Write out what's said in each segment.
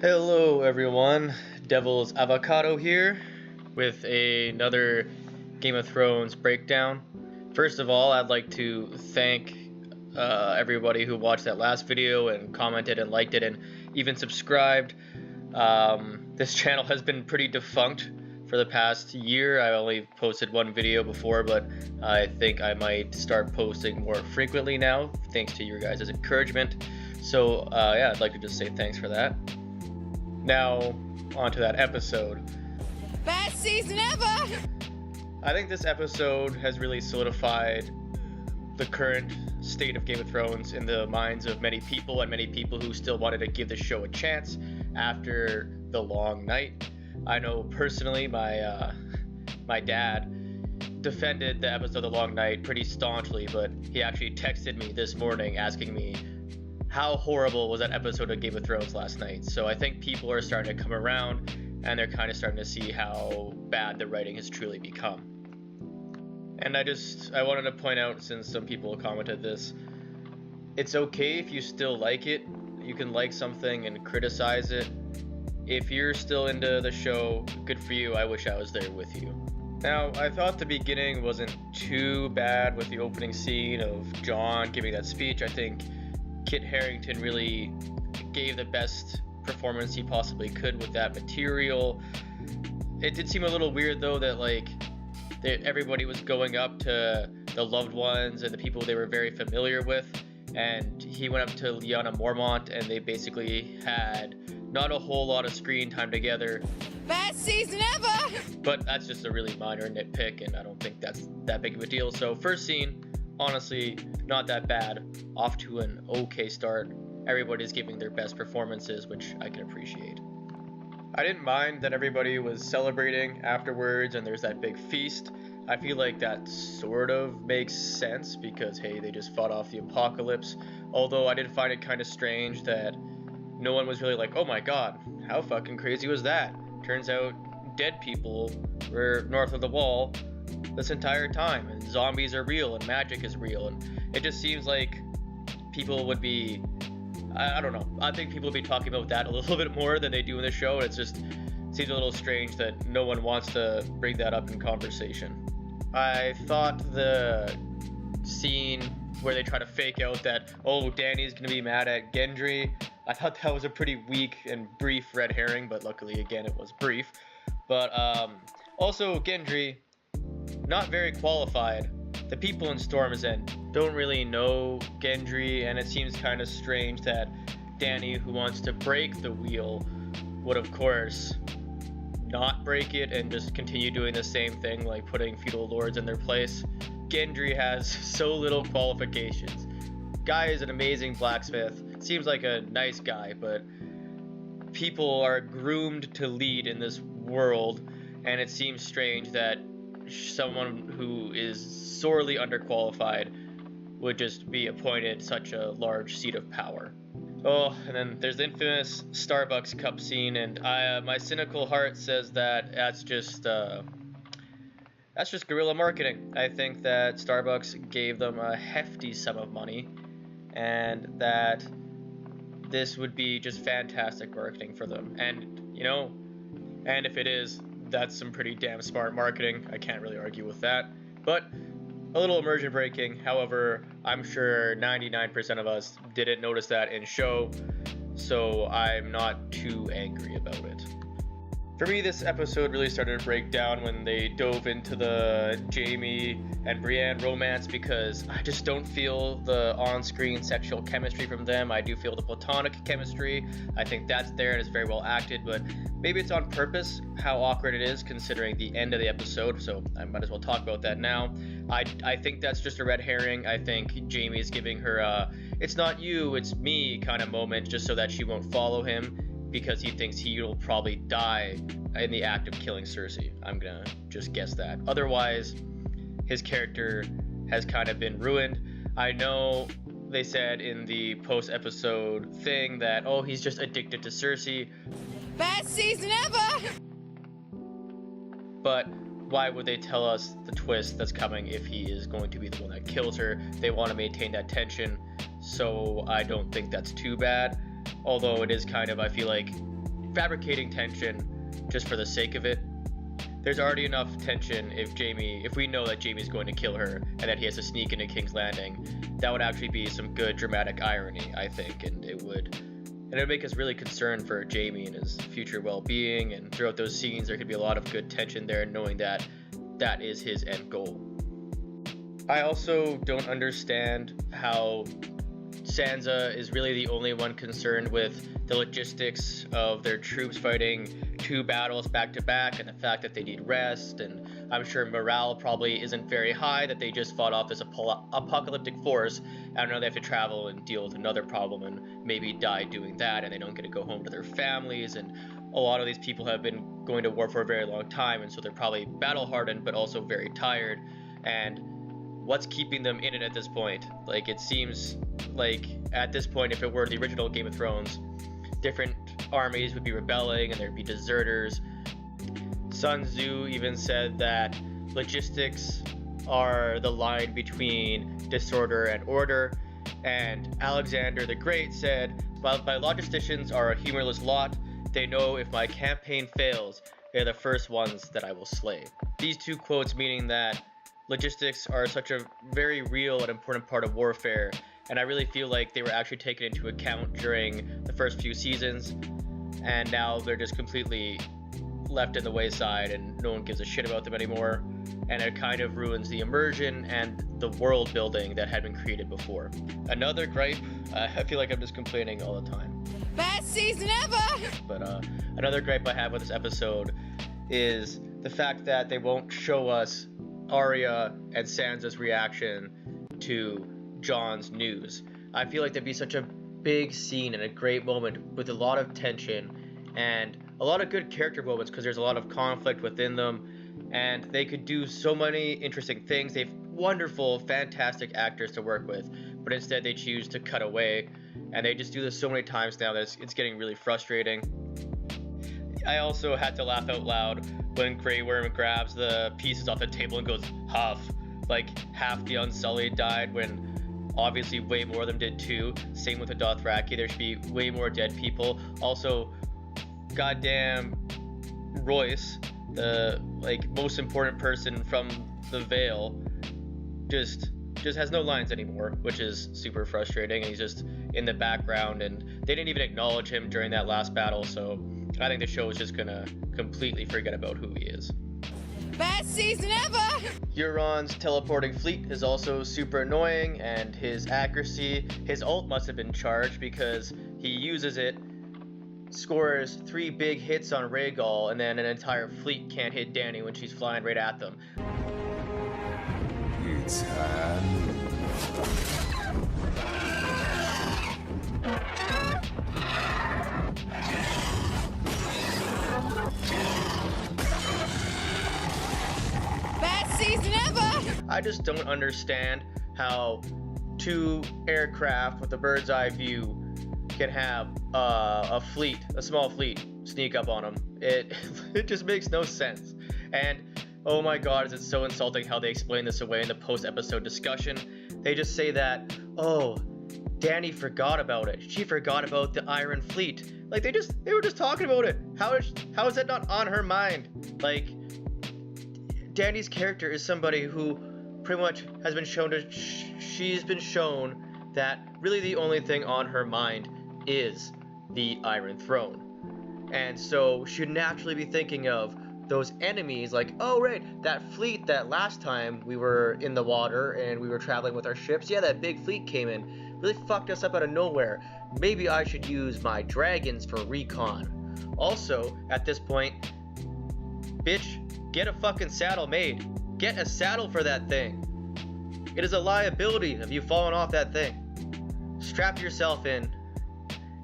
Hello everyone, Devil's Avocado here with another Game of Thrones breakdown. First of all, I'd like to thank everybody who watched that last video and commented and liked it and even subscribed. This channel has been pretty defunct for the past year. I only posted one video before, but I think I might start posting more frequently now, thanks to your guys' encouragement. So yeah, I'd like to just say thanks for that. Now, onto that episode. Best season ever! I think this episode has really solidified the current state of Game of Thrones in the minds of many people, and many people who still wanted to give the show a chance after the long night. I know personally my dad defended the episode The Long Night pretty staunchly, but he actually texted me this morning asking me how horrible was that episode of Game of Thrones last night. So I think people are starting to come around, and they're kind of starting to see how bad the writing has truly become. And I wanted to point out, since some people commented this, it's okay if you still like it. You can like something and criticize it. If you're still into the show, good for you. I wish I was there with you. Now, I thought the beginning wasn't too bad with the opening scene of Jon giving that speech. I think Kit Harington really gave the best performance he possibly could with that material. It did seem a little weird though that everybody was going up to the loved ones and the people they were very familiar with, and he went up to Lyanna Mormont and they basically had not a whole lot of screen time together. Best season ever! But that's just a really minor nitpick, and I don't think that's that big of a deal. So first scene, honestly, not that bad. Off to an okay start. Everybody's giving their best performances, which I can appreciate. I didn't mind that everybody was celebrating afterwards and there's that big feast. I feel like that sort of makes sense because, hey, they just fought off the apocalypse. Although I did find it kind of strange that no one was really like, oh my god, how fucking crazy was that? Turns out dead people were north of the wall this entire time, and zombies are real and magic is real, and it just seems like people would be, I don't know, I think people would be talking about that a little bit more than they do in the show. It just seems a little strange that no one wants to bring that up in conversation. I thought the scene where they try to fake out that, oh, Dany's gonna be mad at Gendry, I thought that was a pretty weak and brief red herring, but luckily again it was brief. But also Gendry, not very qualified. The people in Storm's End don't really know Gendry, and it seems kind of strange that Dany, who wants to break the wheel, would of course not break it and just continue doing the same thing, like putting feudal lords in their place. Gendry has so little qualifications. Guy is an amazing blacksmith, seems like a nice guy, but people are groomed to lead in this world, and it seems strange that someone who is sorely underqualified would just be appointed such a large seat of power. Oh, and then there's the infamous Starbucks cup scene, and my cynical heart says that that's just guerrilla marketing. I think that Starbucks gave them a hefty sum of money, and that this would be just fantastic marketing for them. And, you know, and if it is, that's some pretty damn smart marketing. I can't really argue with that. But a little immersion breaking. However, I'm sure 99% of us didn't notice that in show, so I'm not too angry about it. For me, this episode really started to break down when they dove into the Jaime and Brienne romance, because I just don't feel the on-screen sexual chemistry from them. I do feel the platonic chemistry. I think that's there and it's very well acted, but maybe it's on purpose how awkward it is considering the end of the episode, so I might as well talk about that now. I think that's just a red herring. I think Jaime is giving her it's not you, it's me kind of moment just so that she won't follow him, because he thinks he will probably die in the act of killing Cersei. I'm gonna just guess that. Otherwise, his character has kind of been ruined. I know they said in the post-episode thing that, oh, he's just addicted to Cersei. Best season ever! But why would they tell us the twist that's coming if he is going to be the one that kills her? They want to maintain that tension, so I don't think that's too bad. Although it is kind of, I feel like, fabricating tension just for the sake of it. There's already enough tension if we know that Jaime's going to kill her and that he has to sneak into King's Landing. That would actually be some good dramatic irony, I think, and it would make us really concerned for Jaime and his future well-being, and throughout those scenes there could be a lot of good tension there, knowing that that is his end goal. I also don't understand how Sansa is really the only one concerned with the logistics of their troops fighting 2 battles back to back, and the fact that they need rest, and I'm sure morale probably isn't very high that they just fought off this apocalyptic force. I don't know, they have to travel and deal with another problem and maybe die doing that, and they don't get to go home to their families, and a lot of these people have been going to war for a very long time, and so they're probably battle hardened but also very tired. And what's keeping them in it at this point? Like, it seems like at this point, if it were the original Game of Thrones, different armies would be rebelling and there'd be deserters. Sun Tzu even said that logistics are the line between disorder and order, and Alexander the Great said, "My logisticians are a humorless lot. They know if my campaign fails, they're the first ones that I will slay." These 2 quotes meaning that logistics are such a very real and important part of warfare, and I really feel like they were actually taken into account during the first few seasons, and now they're just completely left in the wayside and no one gives a shit about them anymore, and it kind of ruins the immersion and the world building that had been created before. Another gripe, I feel like I'm just complaining all the time. Best season ever! But another gripe I have with this episode is the fact that they won't show us Arya and Sansa's reaction to Jon's news. I feel like that'd be such a big scene and a great moment with a lot of tension and a lot of good character moments, because there's a lot of conflict within them, and they could do so many interesting things. They have wonderful, fantastic actors to work with, but instead they choose to cut away, and they just do this so many times now that it's getting really frustrating. I also had to laugh out loud when Grey Worm grabs the pieces off the table and goes, "Huff." Like, half the Unsullied died when obviously way more of them did too. Same with the Dothraki, there should be way more dead people. Also, goddamn Royce, the most important person from the Vale, just has no lines anymore, which is super frustrating, and he's just in the background, and they didn't even acknowledge him during that last battle, so I think the show is just gonna completely forget about who he is. Best season ever! Euron's teleporting fleet is also super annoying, and his accuracy, his ult must have been charged because he uses it, scores 3 big hits on Rhaegal, and then an entire fleet can't hit Dany when she's flying right at them. It's hand. Best season ever! I just don't understand how 2 aircraft with a bird's eye view can have a small fleet, sneak up on them. It just makes no sense. And oh my god, is it so insulting how they explain this away in the post-episode discussion. They just say that, oh, Dany forgot about it. She forgot about the Iron Fleet. Like, they were just talking about it. How is that not on her mind? Like, Dany's character is somebody who pretty much has been shown she's been shown that really the only thing on her mind is the Iron Throne. And so she'd naturally be thinking of those enemies, like, oh right, that fleet that last time we were in the water and we were traveling with our ships, yeah, that big fleet came in, really fucked us up out of nowhere. Maybe I should use my dragons for recon. Also, at this point, bitch, get a fucking saddle made. Get a saddle for that thing. It is a liability of you falling off that thing. Strap yourself in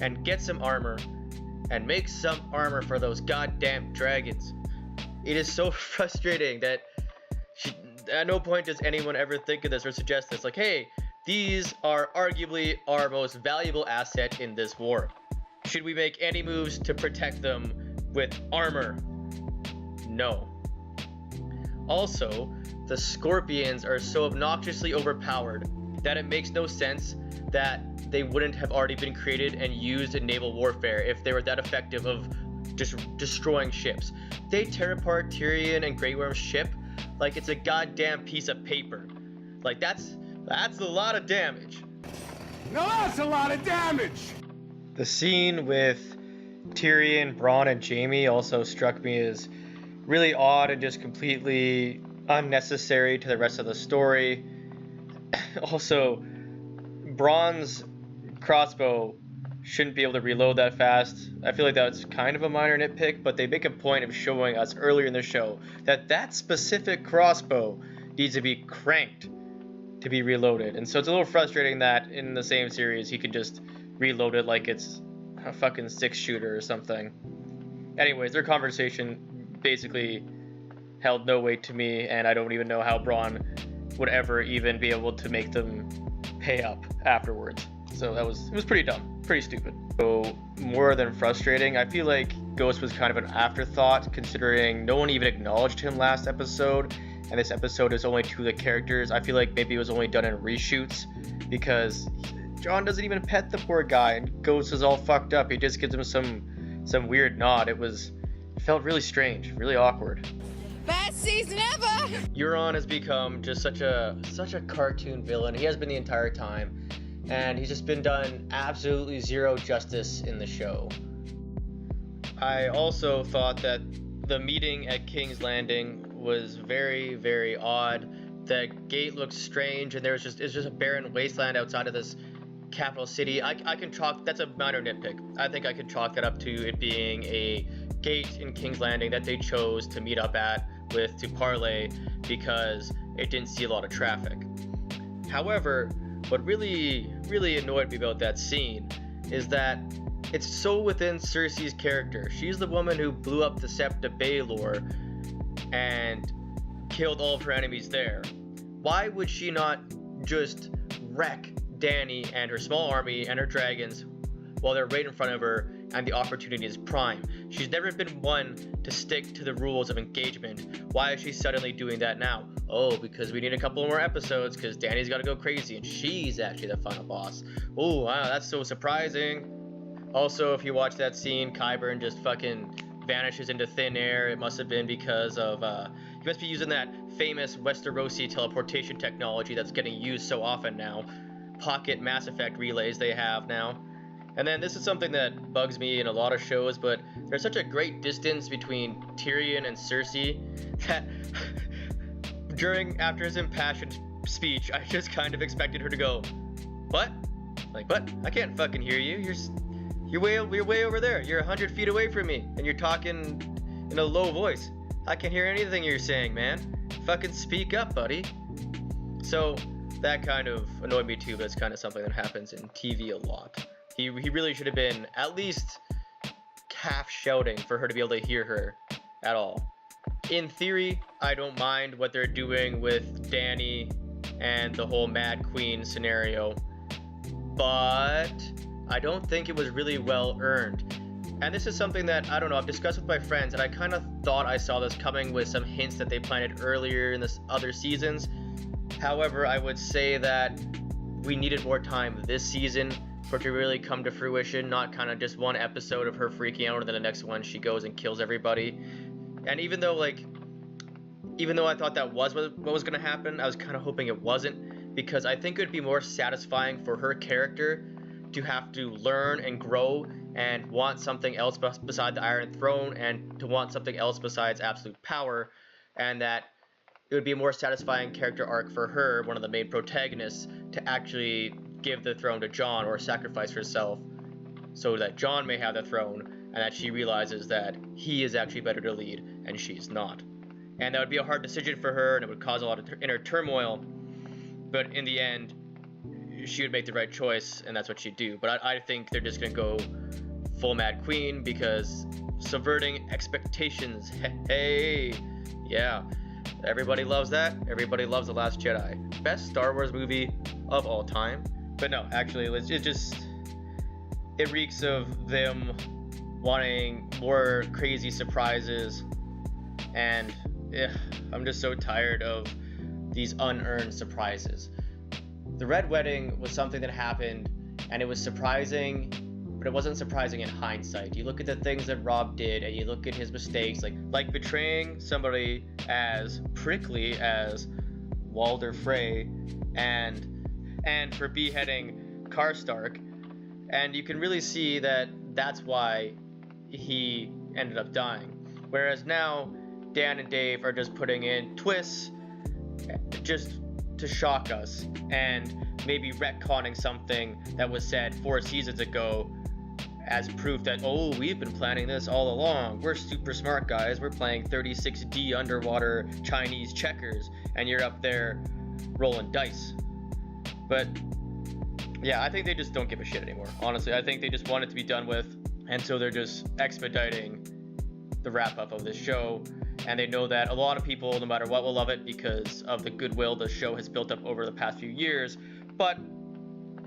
and get some armor and make some armor for those goddamn dragons. It is so frustrating that at no point does anyone ever think of this or suggest this. Like, hey, these are arguably our most valuable asset in this war. Should we make any moves to protect them with armor? No. Also, the Scorpions are so obnoxiously overpowered that it makes no sense that they wouldn't have already been created and used in naval warfare if they were that effective of just destroying ships. They tear apart Tyrion and Grey Worm's ship like it's a goddamn piece of paper. Like that's a lot of damage. Now that's a lot of damage! The scene with Tyrion, Bronn, and Jaime also struck me as really odd and just completely unnecessary to the rest of the story. Also, Bronn's crossbow shouldn't be able to reload that fast. I feel like that's kind of a minor nitpick, but they make a point of showing us earlier in the show that that specific crossbow needs to be cranked to be reloaded. And so it's a little frustrating that in the same series he could just reload it like it's a fucking 6-shooter or something. Anyways, their conversation basically held no weight to me, and I don't even know how Bronn would ever even be able to make them pay up afterwards. So it was pretty dumb, pretty stupid. So more than frustrating, I feel like Ghost was kind of an afterthought, considering no one even acknowledged him last episode, and this episode is only 2 of the characters. I feel like maybe it was only done in reshoots, because Jon doesn't even pet the poor guy, and Ghost is all fucked up. He just gives him some weird nod. It felt really strange, really awkward. Best season ever! Euron has become just such a cartoon villain. He has been the entire time, and he's just been done absolutely zero justice in the show. I also thought that the meeting at King's Landing was very, very odd. The gate looked strange, and it's just a barren wasteland outside of this capital city. That's a minor nitpick. I think I could chalk that up to it being a gate in King's Landing that they chose to meet up at to parlay because it didn't see a lot of traffic. However, what really annoyed me about that scene is that it's so within Cersei's character. She's the woman who blew up the Sept of Baelor and killed all of her enemies there. Why would she not just wreck Dany and her small army and her dragons while they're right in front of her and the opportunity is prime? She's never been one to stick to the rules of engagement. Why is she suddenly doing that now? Oh, because we need a couple more episodes because Dany's got to go crazy and she's actually the final boss. Oh, wow, that's so surprising. Also, if you watch that scene, Qyburn just fucking vanishes into thin air. It must have been because of he must be using that famous Westerosi teleportation technology that's getting used so often now. Pocket Mass Effect relays they have now. And then this is something that bugs me in a lot of shows, but there's such a great distance between Tyrion and Cersei that after his impassioned speech, I just kind of expected her to go, "What? Like what? I can't fucking hear you. You're way over there. You're 100 feet away from me, and you're talking in a low voice. I can't hear anything you're saying, man. Fucking speak up, buddy." So that kind of annoyed me too, but it's kind of something that happens in TV a lot. He really should have been at least half shouting for her to be able to hear her at all. In theory, I don't mind what they're doing with Dany and the whole Mad Queen scenario, but I don't think it was really well earned. And this is something that, I don't know, I've discussed with my friends, and I kind of thought I saw this coming with some hints that they planted earlier in this other seasons. However, I would say that we needed more time this season for it to really come to fruition, not kind of just one episode of her freaking out and then the next one she goes and kills everybody. And even though I thought that was what was going to happen, I was kind of hoping it wasn't, because I think it would be more satisfying for her character to have to learn and grow and want something else beside the Iron Throne and to want something else besides absolute power, and that it would be a more satisfying character arc for her, one of the main protagonists, to actually give the throne to Jon or sacrifice herself so that Jon may have the throne, and that she realizes that he is actually better to lead and she's not. And that would be a hard decision for her, and it would cause a lot of inner turmoil, but in the end she would make the right choice, and that's what she'd do. But I think they're just gonna go full Mad Queen, because subverting expectations, hey, yeah, everybody loves that. Everybody loves The Last Jedi. Best Star Wars movie of all time. But no, actually, it reeks of them wanting more crazy surprises, and I'm just so tired of these unearned surprises. The Red Wedding was something that happened, and it was surprising, but it wasn't surprising in hindsight. You look at the things that Rob did, and you look at his mistakes, like betraying somebody as prickly as Walder Frey, and for beheading Karstark, and you can really see that that's why he ended up dying. Whereas now, Dan and Dave are just putting in twists just to shock us, and maybe retconning something that was said 4 seasons ago as proof that, oh, we've been planning this all along. We're super smart, guys. We're playing 36D underwater Chinese checkers, and you're up there rolling dice. But yeah, I think they just don't give a shit anymore. Honestly, I think they just want it to be done with, and so they're just expediting the wrap-up of this show. And they know that a lot of people, no matter what, will love it because of the goodwill the show has built up over the past few years. But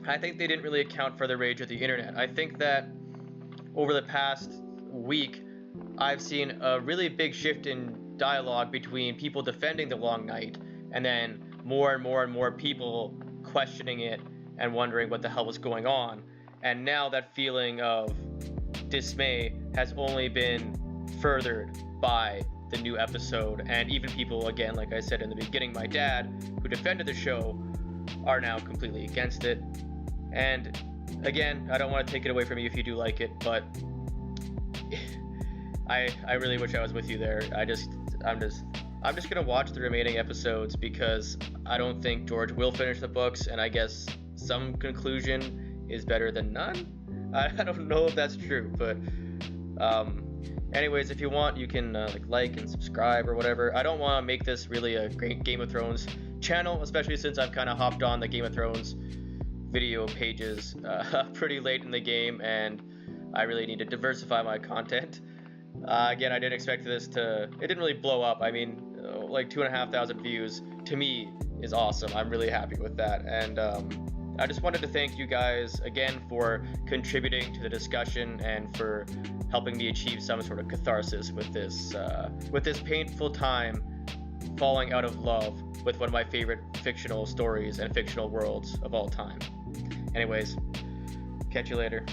I think they didn't really account for the rage of the internet. I think that over the past week, I've seen a really big shift in dialogue between people defending the long night and then more and more and more people questioning it and wondering what the hell was going on. And now that feeling of dismay has only been furthered by the new episode, and even people, again, like I said in the beginning, my dad, who defended the show, are now completely against it. And again, I don't want to take it away from you if you do like it, but I really wish I was with you there. I'm just gonna watch the remaining episodes because I don't think George will finish the books, and I guess some conclusion is better than none. I don't know if that's true, but anyways, if you want, you can like and subscribe or whatever. I don't want to make this really a great Game of Thrones channel, especially since I've kind of hopped on the Game of Thrones video pages pretty late in the game, and I really need to diversify my content. Again, I didn't expect this to... It didn't really blow up. I mean, like 2,500 views to me is awesome. I'm really happy with that, and I just wanted to thank you guys again for contributing to the discussion and for helping me achieve some sort of catharsis with this painful time falling out of love with one of my favorite fictional stories and fictional worlds of all time. Anyways, catch you later.